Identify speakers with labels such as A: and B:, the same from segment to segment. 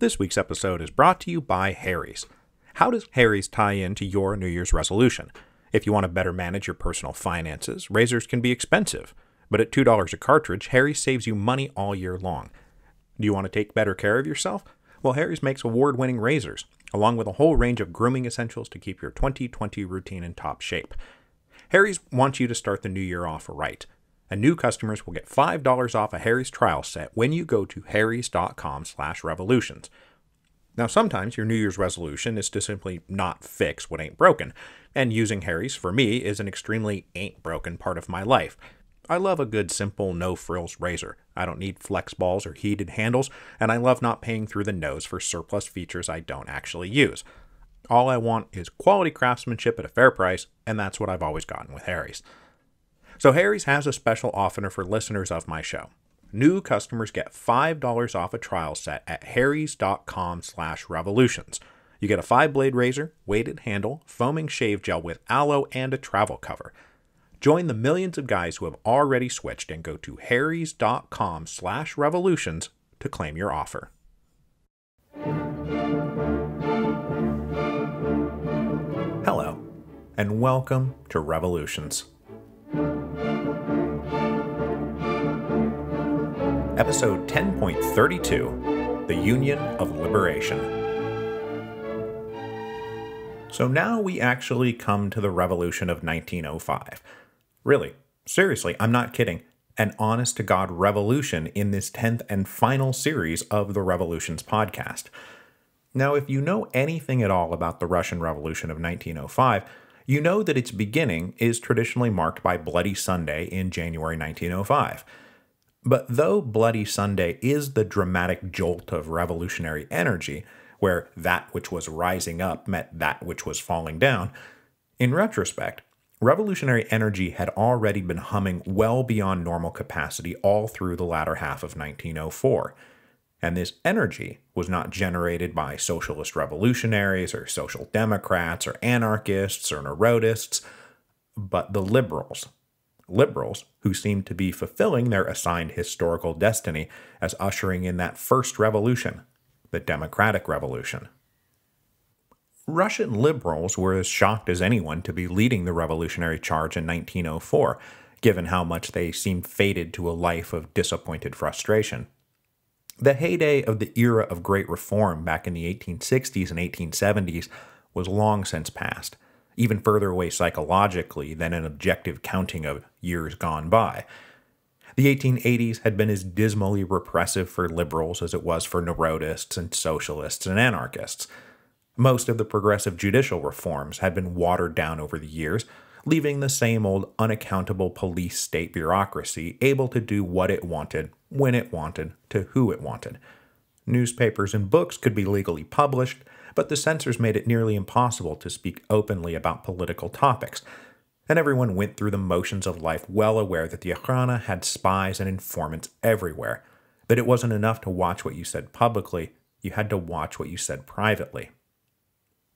A: This week's episode is brought to you by Harry's. How does Harry's tie into your New Year's resolution? If you want to better manage your personal finances, razors can be expensive. But at $2 a cartridge, Harry's saves you money all year long. Do you want to take better care of yourself? Well, Harry's makes award-winning razors, along with a whole range of grooming essentials to keep your 2020 routine in top shape. Harry's wants you to start the new year off right. And new customers will get $5 off a Harry's trial set when you go to harrys.com/revolutions. Now, sometimes your New Year's resolution is to simply not fix what ain't broken, and using Harry's, for me, is an extremely ain't broken part of my life. I love a good, simple, no-frills razor. I don't need flex balls or heated handles, and I love not paying through the nose for surplus features I don't actually use. All I want is quality craftsmanship at a fair price, and that's what I've always gotten with Harry's. So Harry's has a special offer for listeners of my show. New customers get $5 off a trial set at harrys.com/revolutions. You get a 5-blade razor, weighted handle, foaming shave gel with aloe, and a travel cover. Join the millions of guys who have already switched and go to harrys.com/revolutions to claim your offer. Hello, and welcome to Revolutions. Episode 10.32, The Union of Liberation. So now we actually come to the Revolution of 1905. Really, seriously, I'm not kidding. An honest-to-God revolution in this 10th and final series of the Revolutions podcast. Now, if you know anything at all about the Russian Revolution of 1905, you know that its beginning is traditionally marked by Bloody Sunday in January 1905. But though Bloody Sunday is the dramatic jolt of revolutionary energy, where that which was rising up met that which was falling down, in retrospect, revolutionary energy had already been humming well beyond normal capacity all through the latter half of 1904. And this energy was not generated by socialist revolutionaries or social democrats or anarchists or neurotists, but the liberals. Liberals who seemed to be fulfilling their assigned historical destiny as ushering in that first revolution, the Democratic Revolution. Russian liberals were as shocked as anyone to be leading the revolutionary charge in 1904, given how much they seemed fated to a life of disappointed frustration. The heyday of the era of great reform back in the 1860s and 1870s was long since past, even further away psychologically than an objective counting of years gone by. The 1880s had been as dismally repressive for liberals as it was for neurotists and socialists and anarchists. Most of the progressive judicial reforms had been watered down over the years, leaving the same old unaccountable police state bureaucracy able to do what it wanted, when it wanted, to who it wanted. Newspapers and books could be legally published, but the censors made it nearly impossible to speak openly about political topics, and everyone went through the motions of life well aware that the Okhrana had spies and informants everywhere, that it wasn't enough to watch what you said publicly, you had to watch what you said privately.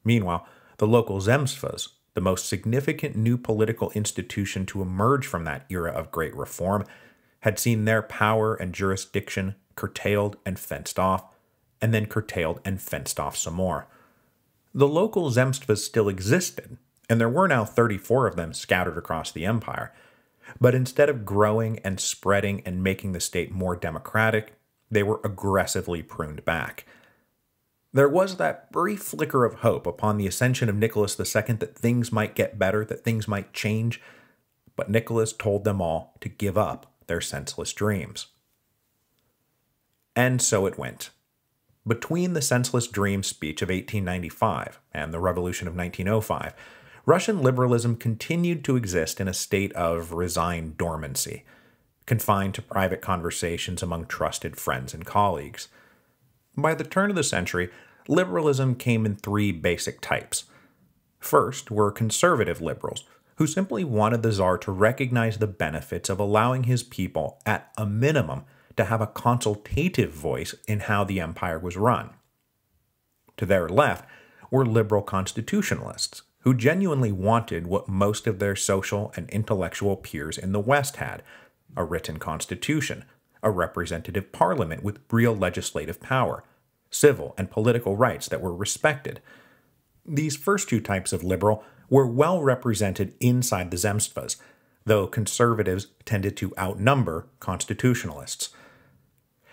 A: Meanwhile, the local Zemstvas, the most significant new political institution to emerge from that era of great reform, had seen their power and jurisdiction curtailed and fenced off, and then curtailed and fenced off some more. The local Zemstvas still existed, and there were now 34 of them scattered across the empire. But instead of growing and spreading and making the state more democratic, they were aggressively pruned back. There was that brief flicker of hope upon the ascension of Nicholas II that things might get better, that things might change, but Nicholas told them all to give up their senseless dreams. And so it went. Between the senseless dream speech of 1895 and the revolution of 1905, Russian liberalism continued to exist in a state of resigned dormancy, confined to private conversations among trusted friends and colleagues. By the turn of the century, liberalism came in 3 basic types. First were conservative liberals, who simply wanted the Tsar to recognize the benefits of allowing his people, at a minimum, to have a consultative voice in how the empire was run. To their left were liberal constitutionalists, who genuinely wanted what most of their social and intellectual peers in the West had, a written constitution, a representative parliament with real legislative power, civil and political rights that were respected. These first two types of liberal were well represented inside the Zemstvas, though conservatives tended to outnumber constitutionalists.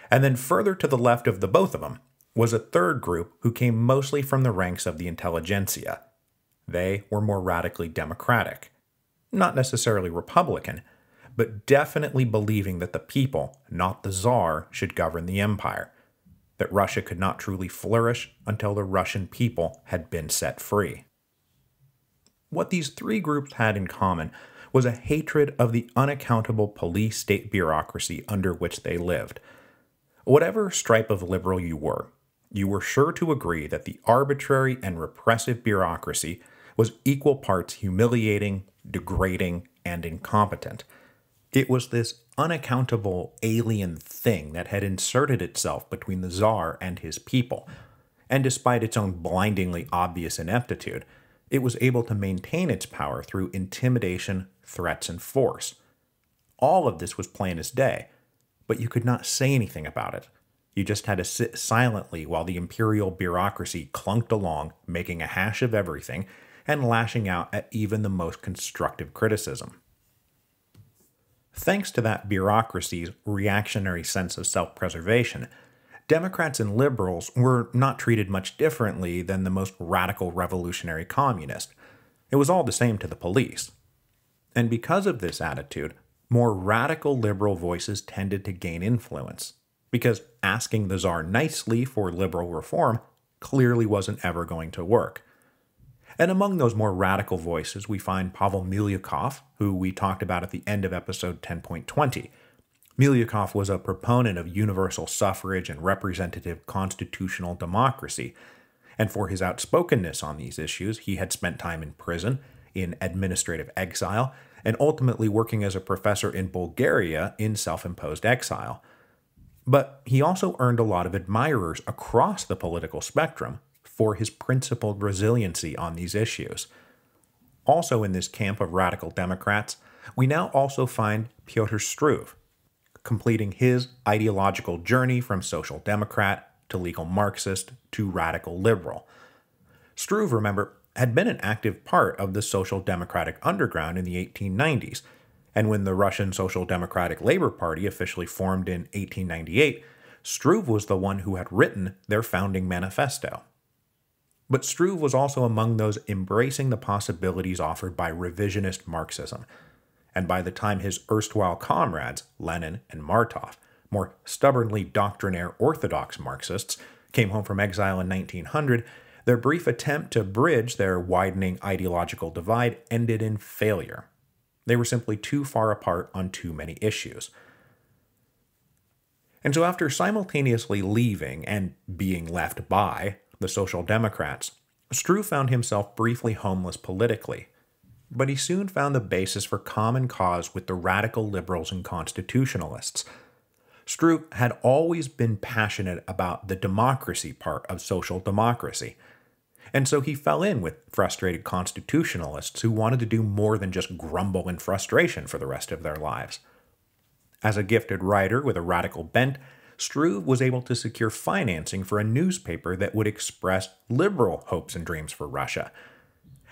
A: And then further to the left of the both of them was a third group who came mostly from the ranks of the intelligentsia. They were more radically democratic. Not necessarily Republican, but definitely believing that the people, not the Tsar, should govern the empire, that Russia could not truly flourish until the Russian people had been set free. What these three groups had in common was a hatred of the unaccountable police-state bureaucracy under which they lived. Whatever stripe of liberal you were sure to agree that the arbitrary and repressive bureaucracy was equal parts humiliating, degrading, and incompetent. It was this unaccountable alien thing that had inserted itself between the Tsar and his people, and despite its own blindingly obvious ineptitude, it was able to maintain its power through intimidation, threats, and force. All of this was plain as day, but you could not say anything about it. You just had to sit silently while the imperial bureaucracy clunked along, making a hash of everything, and lashing out at even the most constructive criticism. Thanks to that bureaucracy's reactionary sense of self-preservation, Democrats and liberals were not treated much differently than the most radical revolutionary communist. It was all the same to the police. And because of this attitude, more radical liberal voices tended to gain influence, because asking the Tsar nicely for liberal reform clearly wasn't ever going to work. And among those more radical voices, we find Pavel Milyukov, who we talked about at the end of episode 10.20. Milyukov was a proponent of universal suffrage and representative constitutional democracy, and for his outspokenness on these issues, he had spent time in prison, in administrative exile, and ultimately working as a professor in Bulgaria in self-imposed exile. But he also earned a lot of admirers across the political spectrum for his principled resiliency on these issues. Also in this camp of radical Democrats, we now also find Pyotr Struve, completing his ideological journey from social democrat to legal Marxist to radical liberal. Struve, remember, had been an active part of the social democratic underground in the 1890s, and when the Russian Social Democratic Labor Party officially formed in 1898, Struve was the one who had written their founding manifesto. But Struve was also among those embracing the possibilities offered by revisionist Marxism, and by the time his erstwhile comrades, Lenin and Martov, more stubbornly doctrinaire orthodox Marxists, came home from exile in 1900, their brief attempt to bridge their widening ideological divide ended in failure. They were simply too far apart on too many issues. And so after simultaneously leaving and being left by the Social Democrats, Struve found himself briefly homeless politically. But he soon found the basis for common cause with the radical liberals and constitutionalists. Struve had always been passionate about the democracy part of social democracy, and so he fell in with frustrated constitutionalists who wanted to do more than just grumble in frustration for the rest of their lives. As a gifted writer with a radical bent, Struve was able to secure financing for a newspaper that would express liberal hopes and dreams for Russia.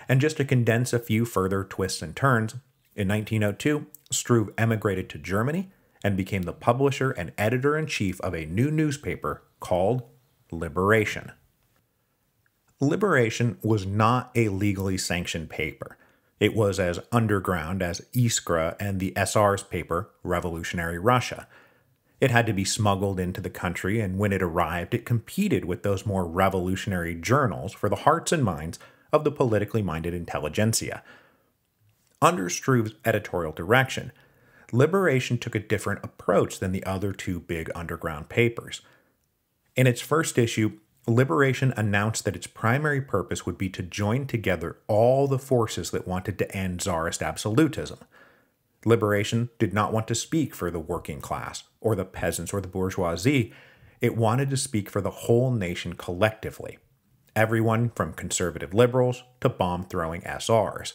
A: And just to condense a few further twists and turns, in 1902, Struve emigrated to Germany and became the publisher and editor-in-chief of a new newspaper called Liberation. Liberation was not a legally sanctioned paper. It was as underground as Iskra and the SR's paper, Revolutionary Russia. It had to be smuggled into the country, and when it arrived, it competed with those more revolutionary journals for the hearts and minds of the politically minded intelligentsia. Under Struve's editorial direction, Liberation took a different approach than the other two big underground papers. In its first issue, Liberation announced that its primary purpose would be to join together all the forces that wanted to end Tsarist absolutism. Liberation did not want to speak for the working class, or the peasants, or the bourgeoisie. It wanted to speak for the whole nation collectively. Everyone from conservative liberals to bomb-throwing SRs.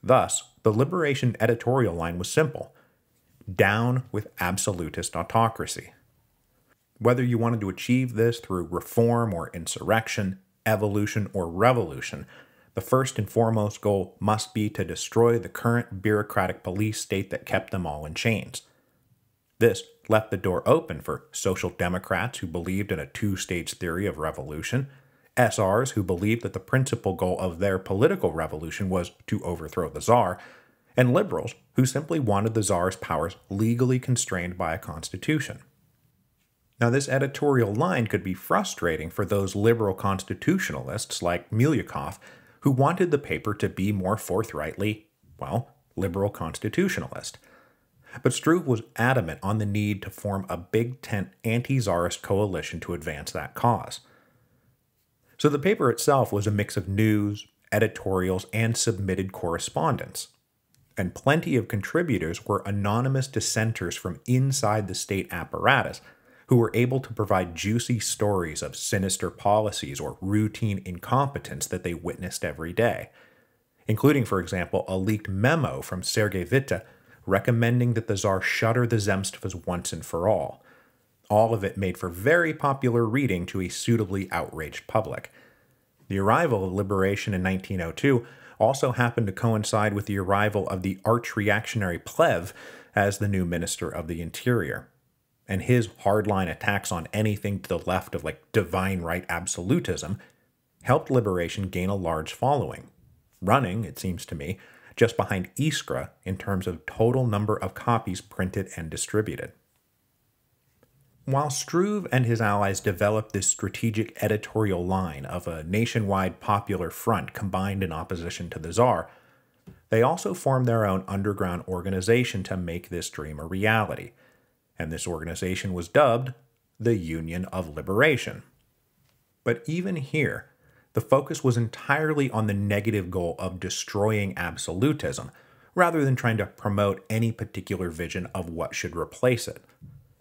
A: Thus, the Liberation editorial line was simple: down with absolutist autocracy. Whether you wanted to achieve this through reform or insurrection, evolution or revolution, the first and foremost goal must be to destroy the current bureaucratic police state that kept them all in chains. This left the door open for social democrats who believed in a two-stage theory of revolution, SRs who believed that the principal goal of their political revolution was to overthrow the Tsar, and liberals who simply wanted the Tsar's powers legally constrained by a constitution. Now, this editorial line could be frustrating for those liberal constitutionalists like Milyukov who wanted the paper to be more forthrightly, liberal constitutionalist. But Struve was adamant on the need to form a big tent anti-Tsarist coalition to advance that cause. So the paper itself was a mix of news, editorials, and submitted correspondence. And plenty of contributors were anonymous dissenters from inside the state apparatus who were able to provide juicy stories of sinister policies or routine incompetence that they witnessed every day, including, for example, a leaked memo from Sergei Witte recommending that the Tsar shutter the Zemstvas once and for all. All of it made for very popular reading to a suitably outraged public. The arrival of liberation in 1902 also happened to coincide with the arrival of the arch-reactionary Plehve as the new Minister of the Interior. And his hardline attacks on anything to the left of divine right absolutism helped liberation gain a large following, running, it seems to me, just behind Iskra in terms of total number of copies printed and distributed. While Struve and his allies developed this strategic editorial line of a nationwide popular front combined in opposition to the Tsar, they also formed their own underground organization to make this dream a reality, and this organization was dubbed the Union of Liberation. But even here, the focus was entirely on the negative goal of destroying absolutism, rather than trying to promote any particular vision of what should replace it.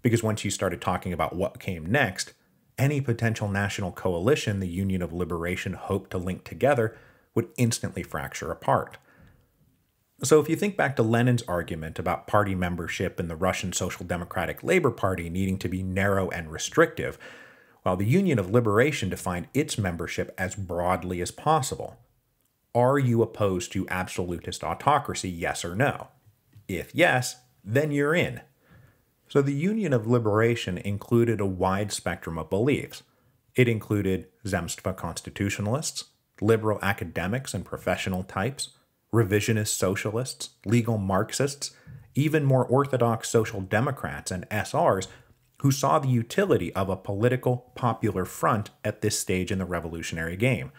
A: Because once you started talking about what came next, any potential national coalition the Union of Liberation hoped to link together would instantly fracture apart. So if you think back to Lenin's argument about party membership in the Russian Social Democratic Labor Party needing to be narrow and restrictive, while the Union of Liberation defined its membership as broadly as possible. Are you opposed to absolutist autocracy, yes or no? If yes, then you're in. So the Union of Liberation included a wide spectrum of beliefs. It included Zemstva constitutionalists, liberal academics and professional types, revisionist socialists, legal Marxists, even more orthodox social democrats and SRs who saw the utility of a political, popular front at this stage in the revolutionary game.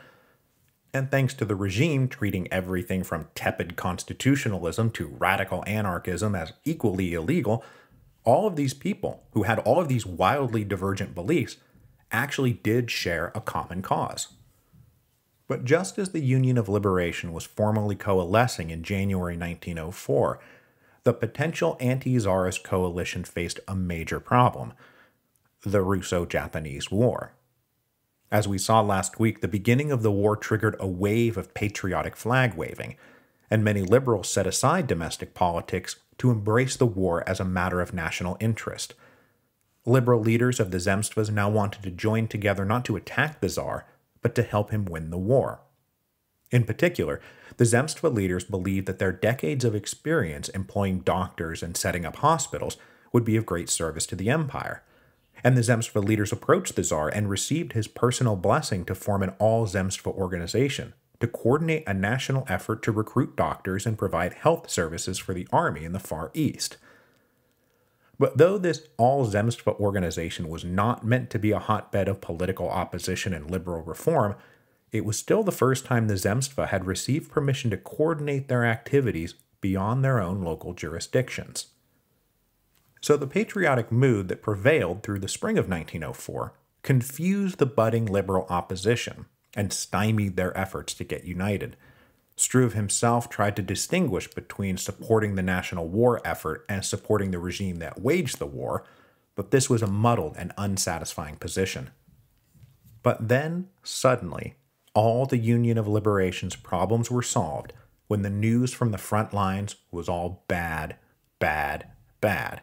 A: And thanks to the regime treating everything from tepid constitutionalism to radical anarchism as equally illegal, all of these people who had all of these wildly divergent beliefs actually did share a common cause. But just as the Union of Liberation was formally coalescing in January 1904, the potential anti-Tsarist coalition faced a major problem: the Russo-Japanese War. As we saw last week, the beginning of the war triggered a wave of patriotic flag-waving, and many liberals set aside domestic politics to embrace the war as a matter of national interest. Liberal leaders of the Zemstvas now wanted to join together not to attack the Tsar, but to help him win the war. In particular, the Zemstva leaders believed that their decades of experience employing doctors and setting up hospitals would be of great service to the empire, and the Zemstva leaders approached the Tsar and received his personal blessing to form an all-Zemstva organization to coordinate a national effort to recruit doctors and provide health services for the army in the Far East. But though this all-Zemstva organization was not meant to be a hotbed of political opposition and liberal reform, it was still the first time the Zemstva had received permission to coordinate their activities beyond their own local jurisdictions. So the patriotic mood that prevailed through the spring of 1904 confused the budding liberal opposition and stymied their efforts to get united. Struve himself tried to distinguish between supporting the national war effort and supporting the regime that waged the war, but this was a muddled and unsatisfying position. But then, suddenly, all the Union of Liberation's problems were solved when the news from the front lines was all bad, bad, bad.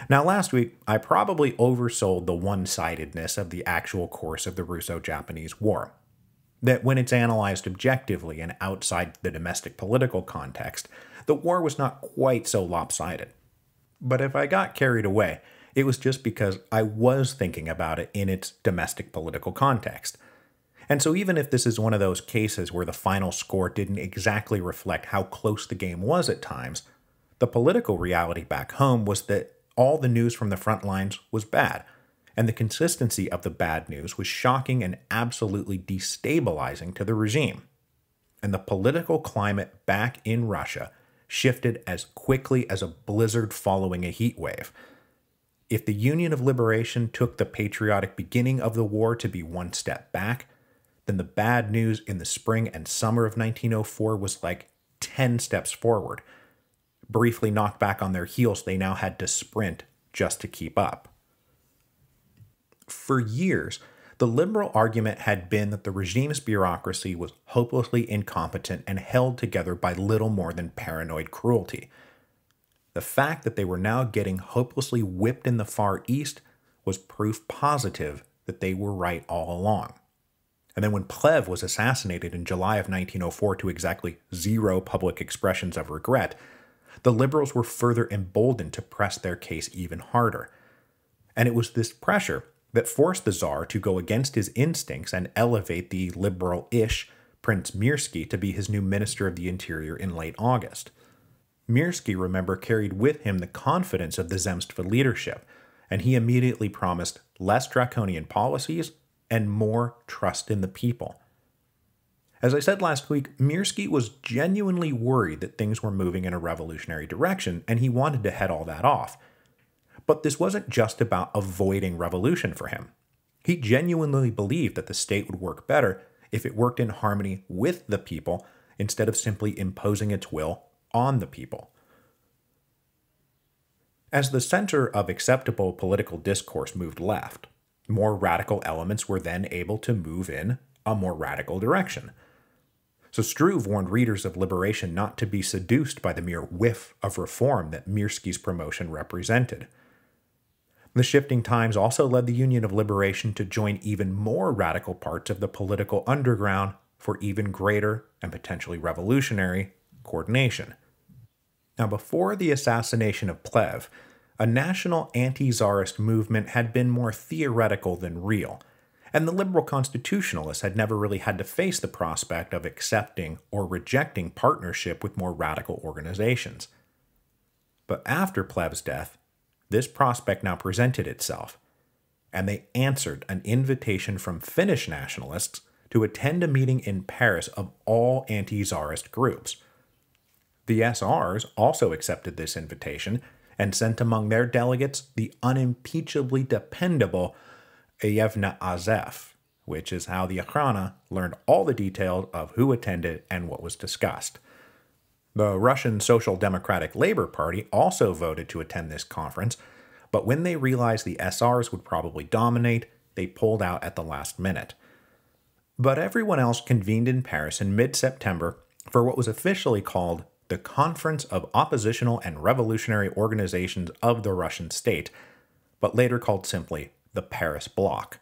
A: Now, last week, I probably oversold the one-sidedness of the actual course of the Russo-Japanese War. That when it's analyzed objectively and outside the domestic political context, the war was not quite so lopsided. But if I got carried away, it was just because I was thinking about it in its domestic political context. And so even if this is one of those cases where the final score didn't exactly reflect how close the game was at times, the political reality back home was that all the news from the front lines was bad, and the consistency of the bad news was shocking and absolutely destabilizing to the regime. And the political climate back in Russia shifted as quickly as a blizzard following a heat wave. If the Union of Liberation took the patriotic beginning of the war to be one step back, then the bad news in the spring and summer of 1904 was like 10 steps forward. Briefly knocked back on their heels, they now had to sprint just to keep up. For years, the liberal argument had been that the regime's bureaucracy was hopelessly incompetent and held together by little more than paranoid cruelty. The fact that they were now getting hopelessly whipped in the Far East was proof positive that they were right all along. And then when Plehve was assassinated in July of 1904 to exactly 0 public expressions of regret, the liberals were further emboldened to press their case even harder. And it was this pressure that forced the Tsar to go against his instincts and elevate the liberal-ish Prince Mirsky to be his new Minister of the Interior in late August. Mirsky, remember, carried with him the confidence of the Zemstva leadership, and he immediately promised less draconian policies and more trust in the people. As I said last week, Mirsky was genuinely worried that things were moving in a revolutionary direction, and he wanted to head all that off. But this wasn't just about avoiding revolution for him. He genuinely believed that the state would work better if it worked in harmony with the people instead of simply imposing its will on the people. As the center of acceptable political discourse moved left, more radical elements were then able to move in a more radical direction. So Struve warned readers of Liberation not to be seduced by the mere whiff of reform that Mirsky's promotion represented. The shifting times also led the Union of Liberation to join even more radical parts of the political underground for even greater and potentially revolutionary coordination. Now, before the assassination of Plehve, a national anti-Tsarist movement had been more theoretical than real, and the liberal constitutionalists had never really had to face the prospect of accepting or rejecting partnership with more radical organizations. But after Plehve's death, this prospect now presented itself, and they answered an invitation from Finnish nationalists to attend a meeting in Paris of all anti-Tsarist groups. The SRs also accepted this invitation and sent among their delegates the unimpeachably dependable Yevna Azev, which is how the Akhrana learned all the details of who attended and what was discussed. The Russian Social Democratic Labor Party also voted to attend this conference, but when they realized the SRs would probably dominate, they pulled out at the last minute. But everyone else convened in Paris in mid-September for what was officially called the Conference of Oppositional and Revolutionary Organizations of the Russian State, but later called simply the Paris Bloc.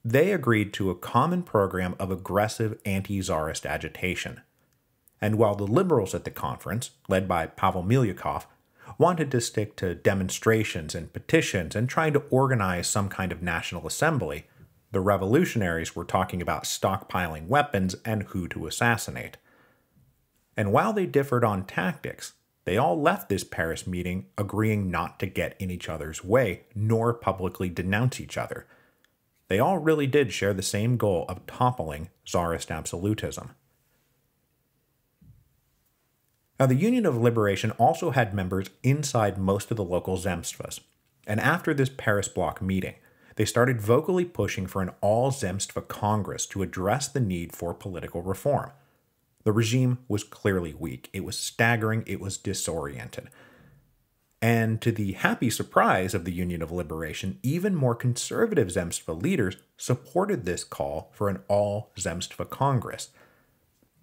A: They agreed to a common program of aggressive anti-Tsarist agitation. And while the liberals at the conference, led by Pavel Milyukov, wanted to stick to demonstrations and petitions and trying to organize some kind of national assembly, the revolutionaries were talking about stockpiling weapons and who to assassinate. And while they differed on tactics, they all left this Paris meeting agreeing not to get in each other's way, nor publicly denounce each other. They all really did share the same goal of toppling Tsarist absolutism. Now, the Union of Liberation also had members inside most of the local Zemstvas, and after this Paris Bloc meeting, they started vocally pushing for an all-Zemstva Congress to address the need for political reform. The regime was clearly weak, it was staggering, it was disoriented. And to the happy surprise of the Union of Liberation, even more conservative Zemstva leaders supported this call for an all-Zemstva Congress.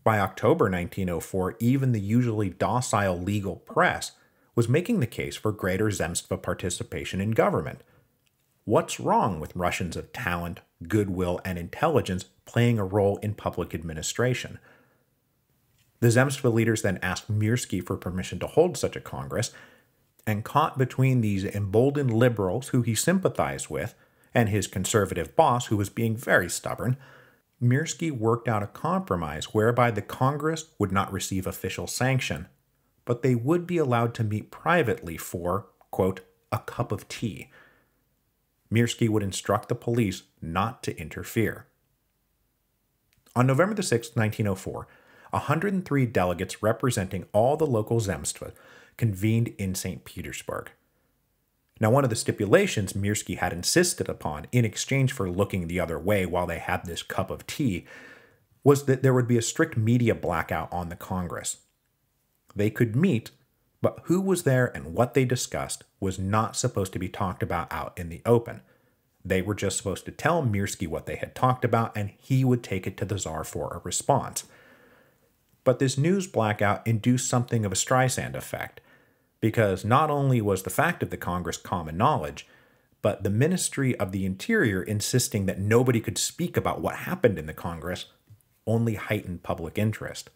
A: By October 1904, even the usually docile legal press was making the case for greater Zemstva participation in government. What's wrong with Russians of talent, goodwill, and intelligence playing a role in public administration? The Zemstva leaders then asked Mirsky for permission to hold such a Congress, and caught between these emboldened liberals who he sympathized with and his conservative boss who was being very stubborn, Mirsky worked out a compromise whereby the Congress would not receive official sanction, but they would be allowed to meet privately for, quote, a cup of tea. Mirsky would instruct the police not to interfere. On November 6, 1904, 103 delegates representing all the local Zemstva convened in St. Petersburg. Now, one of the stipulations Mirsky had insisted upon in exchange for looking the other way while they had this cup of tea was that there would be a strict media blackout on the Congress. They could meet, but who was there and what they discussed was not supposed to be talked about out in the open. They were just supposed to tell Mirsky what they had talked about, and he would take it to the Tsar for a response. But this news blackout induced something of a Streisand effect, because not only was the fact of the Congress common knowledge, but the Ministry of the Interior insisting that nobody could speak about what happened in the Congress only heightened public interest.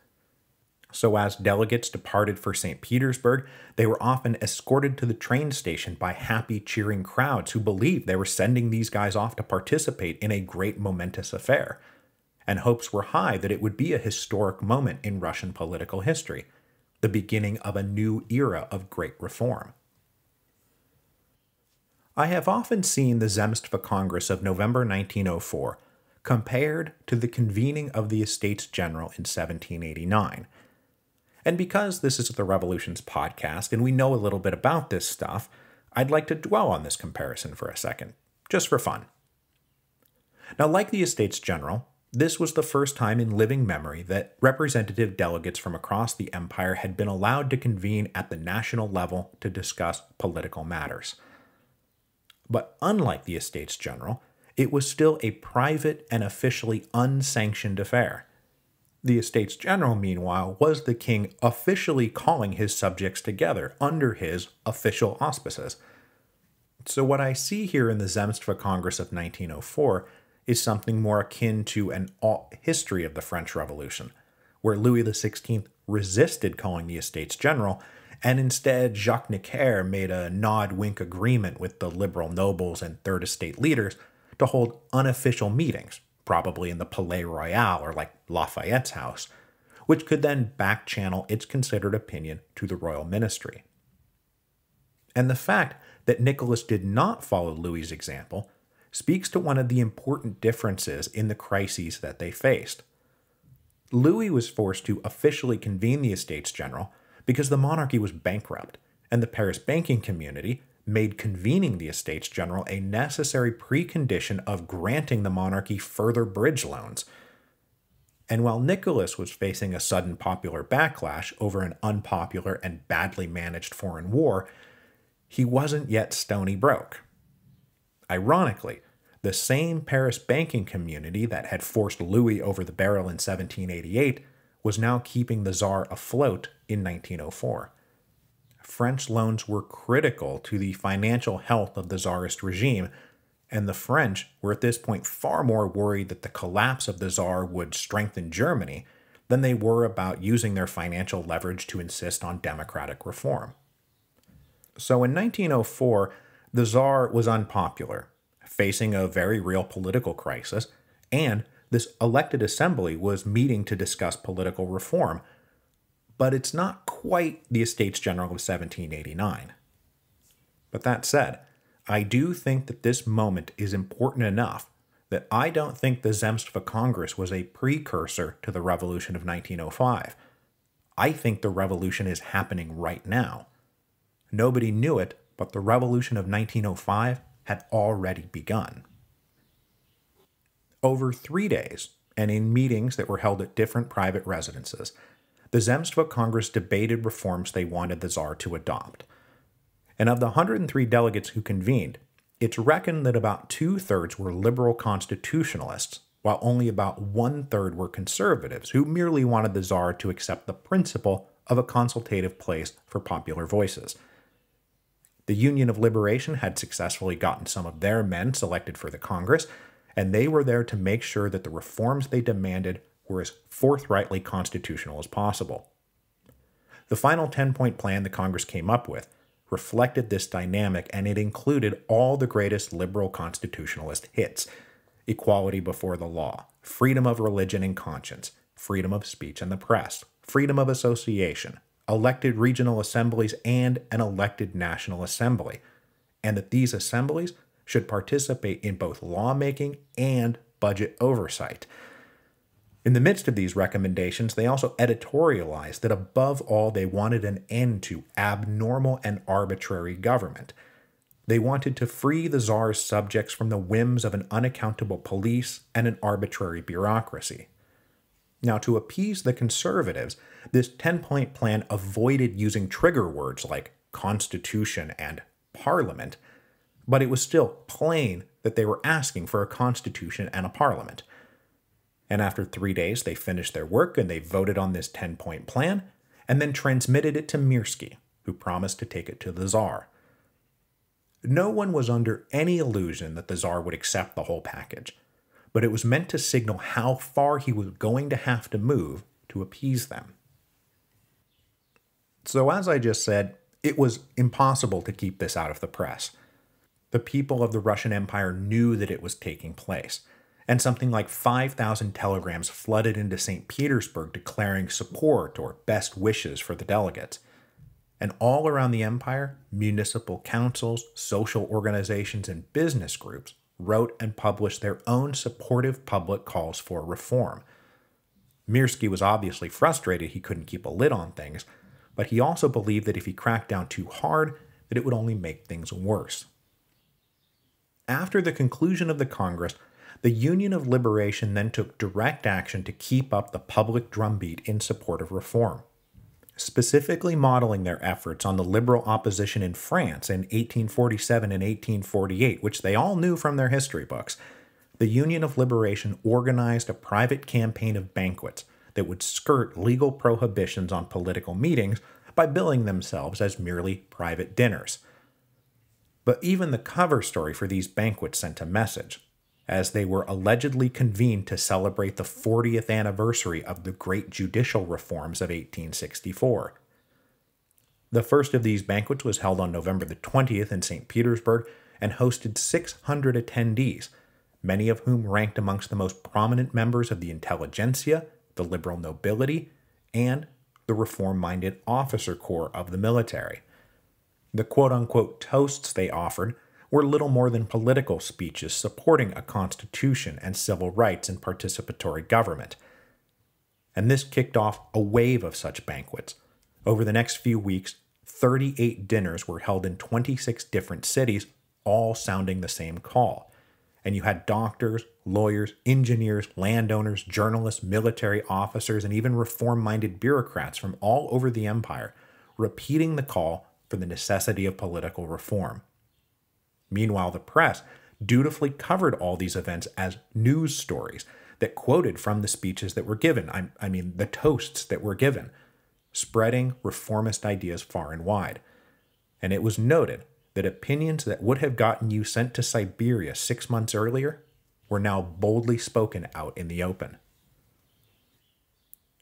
A: So as delegates departed for St. Petersburg, they were often escorted to the train station by happy, cheering crowds who believed they were sending these guys off to participate in a great momentous affair, and hopes were high that it would be a historic moment in Russian political history, the beginning of a new era of great reform. I have often seen the Zemstva Congress of November 1904 compared to the convening of the Estates General in 1789. And because this is the Revolutions podcast and we know a little bit about this stuff, I'd like to dwell on this comparison for a second, just for fun. Now, like the Estates General, this was the first time in living memory that representative delegates from across the empire had been allowed to convene at the national level to discuss political matters. But unlike the Estates General, it was still a private and officially unsanctioned affair. The Estates General, meanwhile, was the king officially calling his subjects together under his official auspices. So what I see here in the Zemstva Congress of 1904 is something more akin to an alt history of the French Revolution, where Louis XVI resisted calling the Estates General, and instead Jacques Necker made a nod-wink agreement with the liberal nobles and Third Estate leaders to hold unofficial meetings, probably in the Palais Royal or like Lafayette's house, which could then back-channel its considered opinion to the royal ministry. And the fact that Nicholas did not follow Louis's example speaks to one of the important differences in the crises that they faced. Louis was forced to officially convene the Estates General because the monarchy was bankrupt, and the Paris banking community made convening the Estates General a necessary precondition of granting the monarchy further bridge loans. And while Nicholas was facing a sudden popular backlash over an unpopular and badly managed foreign war, he wasn't yet stony broke. Ironically, the same Paris banking community that had forced Louis over the barrel in 1788 was now keeping the Tsar afloat in 1904. French loans were critical to the financial health of the Tsarist regime, and the French were at this point far more worried that the collapse of the Tsar would strengthen Germany than they were about using their financial leverage to insist on democratic reform. So in 1904, the Tsar was unpopular, facing a very real political crisis, and this elected assembly was meeting to discuss political reform, but it's not quite the Estates General of 1789. But that said, I do think that this moment is important enough that I don't think the Zemstva Congress was a precursor to the Revolution of 1905. I think the revolution is happening right now. Nobody knew it, but the Revolution of 1905 had already begun. Over 3 days, and in meetings that were held at different private residences, the Zemstva Congress debated reforms they wanted the Tsar to adopt. And of the 103 delegates who convened, it's reckoned that about 2/3 were liberal constitutionalists, while only about 1/3 were conservatives who merely wanted the Tsar to accept the principle of a consultative place for popular voices. The Union of Liberation had successfully gotten some of their men selected for the Congress, and they were there to make sure that the reforms they demanded were as forthrightly constitutional as possible. The final 10-point plan the Congress came up with reflected this dynamic, and it included all the greatest liberal constitutionalist hits: equality before the law, freedom of religion and conscience, freedom of speech and the press, freedom of association, elected regional assemblies, and an elected National Assembly, and that these assemblies should participate in both lawmaking and budget oversight. In the midst of these recommendations, they also editorialized that above all they wanted an end to abnormal and arbitrary government. They wanted to free the Tsar's subjects from the whims of an unaccountable police and an arbitrary bureaucracy. Now, to appease the conservatives, this 10-point plan avoided using trigger words like constitution and parliament, but it was still plain that they were asking for a constitution and a parliament. And after 3 days, they finished their work and they voted on this 10-point plan and then transmitted it to Mirsky, who promised to take it to the Tsar. No one was under any illusion that the Tsar would accept the whole package, but it was meant to signal how far he was going to have to move to appease them. So as I just said, it was impossible to keep this out of the press. The people of the Russian Empire knew that it was taking place, and something like 5,000 telegrams flooded into St. Petersburg declaring support or best wishes for the delegates. And all around the empire, municipal councils, social organizations, and business groups wrote and published their own supportive public calls for reform. Mirsky was obviously frustrated he couldn't keep a lid on things, but he also believed that if he cracked down too hard, that it would only make things worse. After the conclusion of the Congress, the Union of Liberation then took direct action to keep up the public drumbeat in support of reform, specifically modeling their efforts on the liberal opposition in France in 1847 and 1848, which they all knew from their history books. The Union of Liberation organized a private campaign of banquets that would skirt legal prohibitions on political meetings by billing themselves as merely private dinners. But even the cover story for these banquets sent a message, as they were allegedly convened to celebrate the 40th anniversary of the great judicial reforms of 1864. The first of these banquets was held on November the 20th in St. Petersburg and hosted 600 attendees, many of whom ranked amongst the most prominent members of the intelligentsia, the liberal nobility, and the reform-minded officer corps of the military. The quote-unquote toasts they offered were little more than political speeches supporting a constitution and civil rights and participatory government. And this kicked off a wave of such banquets. Over the next few weeks, 38 dinners were held in 26 different cities, all sounding the same call. And you had doctors, lawyers, engineers, landowners, journalists, military officers, and even reform-minded bureaucrats from all over the empire repeating the call for the necessity of political reform. Meanwhile, the press dutifully covered all these events as news stories that quoted from the speeches that were given, I mean the toasts that were given, spreading reformist ideas far and wide. And it was noted that opinions that would have gotten you sent to Siberia 6 months earlier were now boldly spoken out in the open.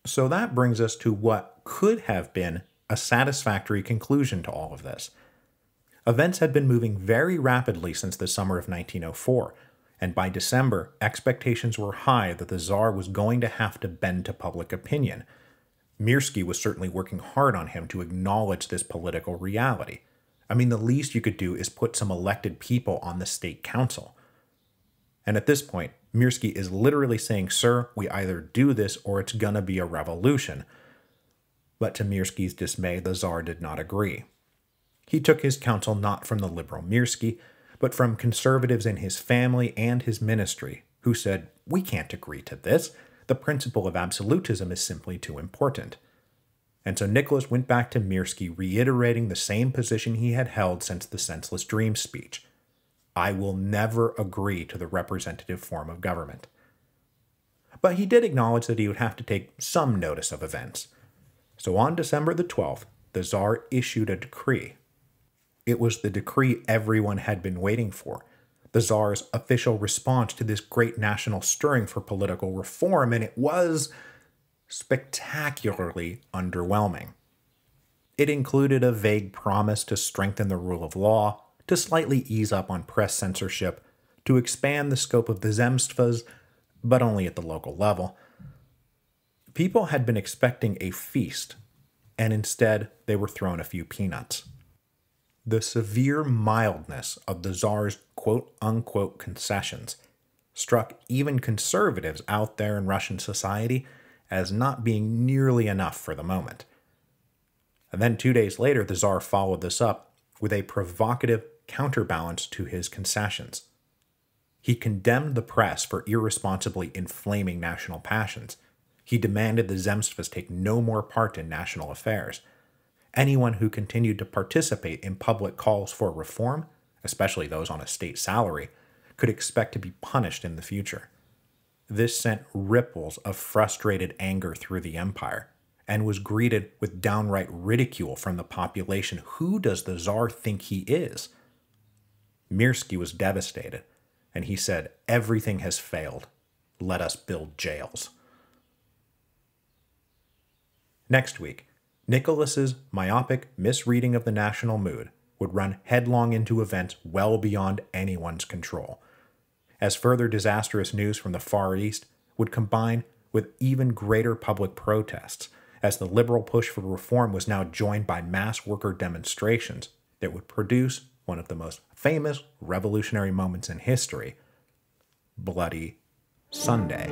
A: So that brings us to what could have been a satisfactory conclusion to all of this. Events had been moving very rapidly since the summer of 1904, and by December, expectations were high that the Tsar was going to have to bend to public opinion. Mirsky was certainly working hard on him to acknowledge this political reality. I mean, the least you could do is put some elected people on the state council. And at this point, Mirsky is literally saying, "Sir, we either do this or it's gonna be a revolution." But to Mirsky's dismay, the Tsar did not agree. He took his counsel not from the liberal Mirsky, but from conservatives in his family and his ministry, who said, "We can't agree to this. The principle of absolutism is simply too important." And so Nicholas went back to Mirsky, reiterating the same position he had held since the Senseless Dreams speech. "I will never agree to the representative form of government." But he did acknowledge that he would have to take some notice of events. So on December the 12th, the Tsar issued a decree. It was the decree everyone had been waiting for, the Tsar's official response to this great national stirring for political reform, and it was spectacularly underwhelming. It included a vague promise to strengthen the rule of law, to slightly ease up on press censorship, to expand the scope of the Zemstvas, but only at the local level. People had been expecting a feast, and instead they were thrown a few peanuts. The severe mildness of the Tsar's quote-unquote concessions struck even conservatives out there in Russian society as not being nearly enough for the moment. And then 2 days later, the Tsar followed this up with a provocative counterbalance to his concessions. He condemned the press for irresponsibly inflaming national passions. He demanded the Zemstvas take no more part in national affairs. Anyone who continued to participate in public calls for reform, especially those on a state salary, could expect to be punished in the future. This sent ripples of frustrated anger through the empire, and was greeted with downright ridicule from the population. Who does the Tsar think he is? Mirsky was devastated, and he said, "Everything has failed. Let us build jails." Next week, Nicholas's myopic misreading of the national mood would run headlong into events well beyond anyone's control, as further disastrous news from the Far East would combine with even greater public protests, as the liberal push for reform was now joined by mass worker demonstrations that would produce one of the most famous revolutionary moments in history, Bloody Sunday.